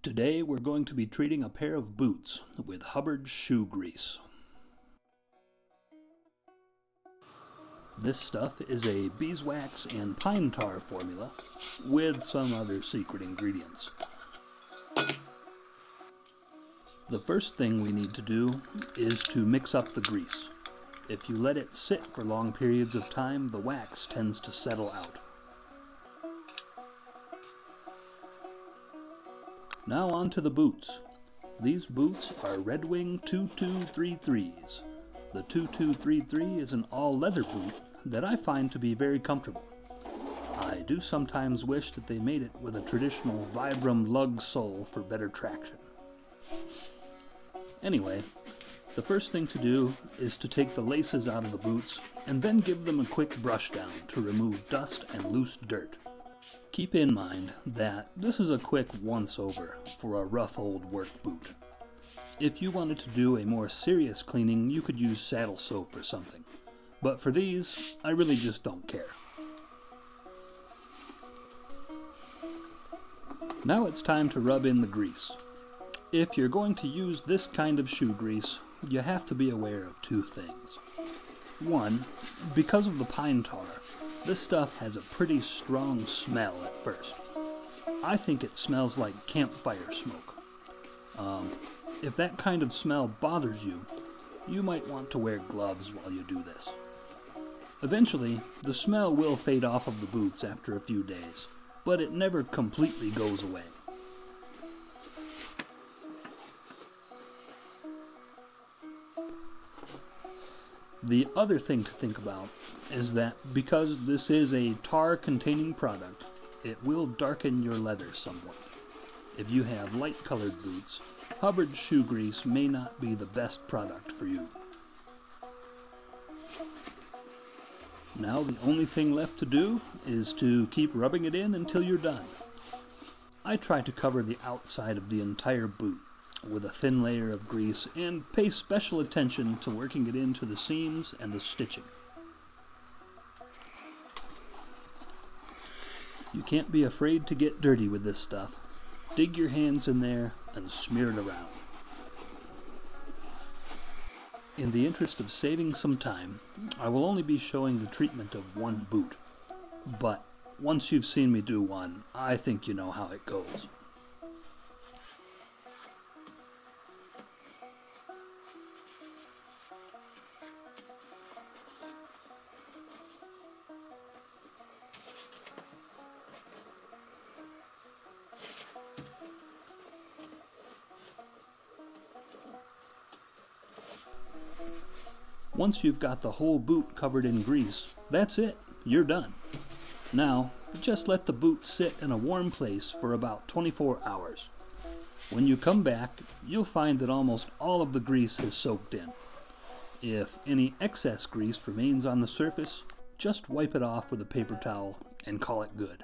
Today we're going to be treating a pair of boots with Huberd shoe grease. This stuff is a beeswax and pine tar formula with some other secret ingredients. The first thing we need to do is to mix up the grease. If you let it sit for long periods of time, the wax tends to settle out. Now on to the boots. These boots are Redwing 2233s. The 2233 is an all-leather boot that I find to be very comfortable. I do sometimes wish that they made it with a traditional Vibram lug sole for better traction. Anyway, the first thing to do is to take the laces out of the boots and then give them a quick brush down to remove dust and loose dirt. Keep in mind that this is a quick once-over for a rough old work boot. If you wanted to do a more serious cleaning, you could use saddle soap or something. But for these, I really just don't care. Now it's time to rub in the grease. If you're going to use this kind of shoe grease, you have to be aware of two things. One, because of the pine tar, this stuff has a pretty strong smell at first. I think it smells like campfire smoke. If that kind of smell bothers you, you might want to wear gloves while you do this. Eventually, the smell will fade off of the boots after a few days, but it never completely goes away. The other thing to think about is that because this is a tar-containing product, it will darken your leather somewhat. If you have light-colored boots, Huberd shoe grease may not be the best product for you. Now the only thing left to do is to keep rubbing it in until you're done. I try to cover the outside of the entire boot with a thin layer of grease and pay special attention to working it into the seams and the stitching. You can't be afraid to get dirty with this stuff. Dig your hands in there and smear it around. In the interest of saving some time, I will only be showing the treatment of one boot. But once you've seen me do one, I think you know how it goes. Once you've got the whole boot covered in grease, that's it, you're done. Now, just let the boot sit in a warm place for about 24 hours. When you come back, you'll find that almost all of the grease has soaked in. If any excess grease remains on the surface, just wipe it off with a paper towel and call it good.